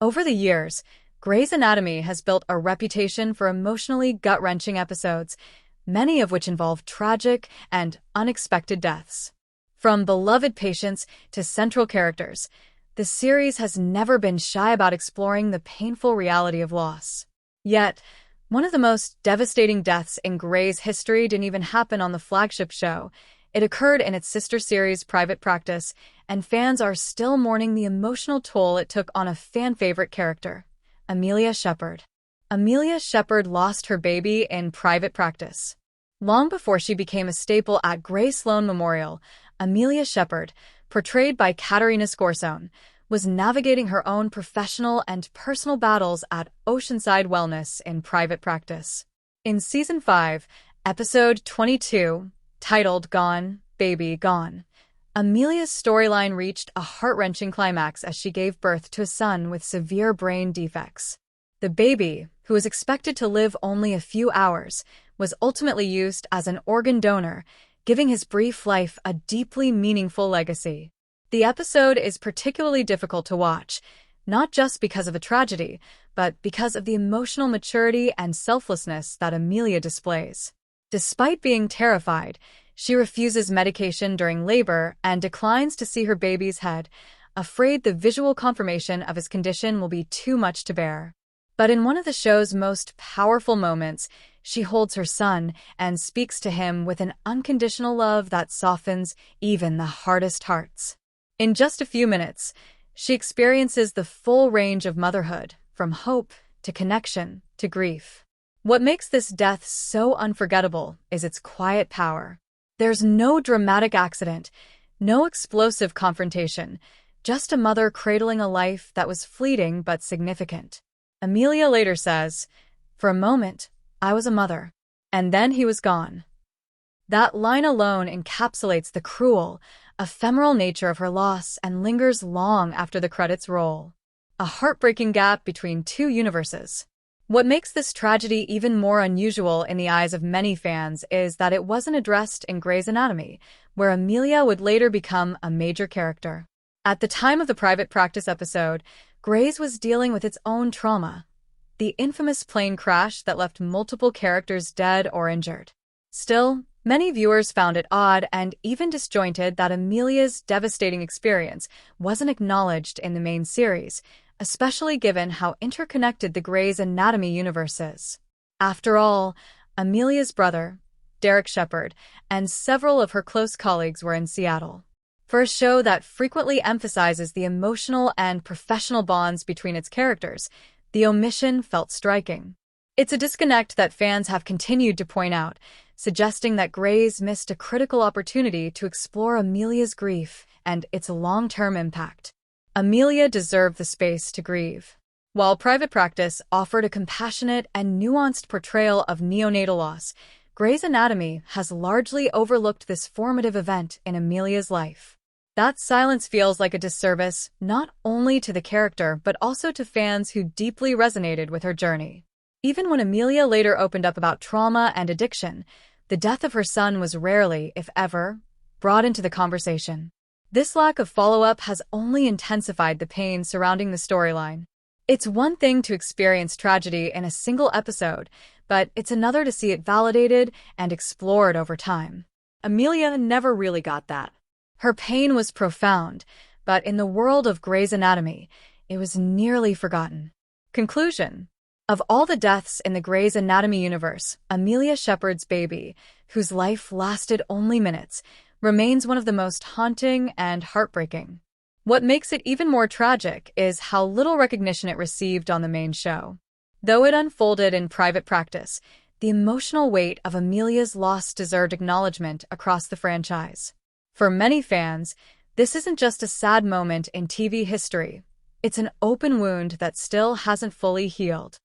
Over the years, Grey's Anatomy has built a reputation for emotionally gut-wrenching episodes, many of which involve tragic and unexpected deaths. From beloved patients to central characters, the series has never been shy about exploring the painful reality of loss. Yet, one of the most devastating deaths in Grey's history didn't even happen on the flagship show. It occurred in its sister series Private Practice, and fans are still mourning the emotional toll it took on a fan-favorite character, Amelia Shepherd. Amelia Shepherd lost her baby in Private Practice. Long before she became a staple at Grey Sloan Memorial, Amelia Shepherd, portrayed by Katerina Scorsone, was navigating her own professional and personal battles at Oceanside Wellness in Private Practice. In Season 5, Episode 22, titled Gone, Baby, Gone, Amelia's storyline reached a heart-wrenching climax as she gave birth to a son with severe brain defects. The baby, who was expected to live only a few hours, was ultimately used as an organ donor, giving his brief life a deeply meaningful legacy. The episode is particularly difficult to watch, not just because of a tragedy, but because of the emotional maturity and selflessness that Amelia displays. Despite being terrified, she refuses medication during labor and declines to see her baby's head, afraid the visual confirmation of his condition will be too much to bear. But in one of the show's most powerful moments, she holds her son and speaks to him with an unconditional love that softens even the hardest hearts. In just a few minutes, she experiences the full range of motherhood, from hope to connection to grief. What makes this death so unforgettable is its quiet power. There's no dramatic accident, no explosive confrontation, just a mother cradling a life that was fleeting but significant. Amelia later says, "For a moment, I was a mother, and then he was gone." That line alone encapsulates the cruel, ephemeral nature of her loss and lingers long after the credits roll. A heartbreaking gap between two universes. What makes this tragedy even more unusual in the eyes of many fans is that it wasn't addressed in Grey's Anatomy, where Amelia would later become a major character. At the time of the Private Practice episode, Grey's was dealing with its own trauma, the infamous plane crash that left multiple characters dead or injured. Still, many viewers found it odd and even disjointed that Amelia's devastating experience wasn't acknowledged in the main series, especially given how interconnected the Grey's Anatomy universe is. After all, Amelia's brother, Derek Shepherd, and several of her close colleagues were in Seattle. For a show that frequently emphasizes the emotional and professional bonds between its characters, the omission felt striking. It's a disconnect that fans have continued to point out, suggesting that Grey's missed a critical opportunity to explore Amelia's grief and its long-term impact. Amelia deserved the space to grieve. While Private Practice offered a compassionate and nuanced portrayal of neonatal loss, Grey's Anatomy has largely overlooked this formative event in Amelia's life. That silence feels like a disservice not only to the character but also to fans who deeply resonated with her journey. Even when Amelia later opened up about trauma and addiction, the death of her son was rarely, if ever, brought into the conversation. This lack of follow-up has only intensified the pain surrounding the storyline. It's one thing to experience tragedy in a single episode, but it's another to see it validated and explored over time. Amelia never really got that. Her pain was profound, but in the world of Grey's Anatomy, it was nearly forgotten. Conclusion. Of all the deaths in the Grey's Anatomy universe, Amelia Shepherd's baby, whose life lasted only minutes, remains one of the most haunting and heartbreaking. What makes it even more tragic is how little recognition it received on the main show. Though it unfolded in Private Practice, the emotional weight of Amelia's loss deserved acknowledgement across the franchise. For many fans, this isn't just a sad moment in TV history. It's an open wound that still hasn't fully healed.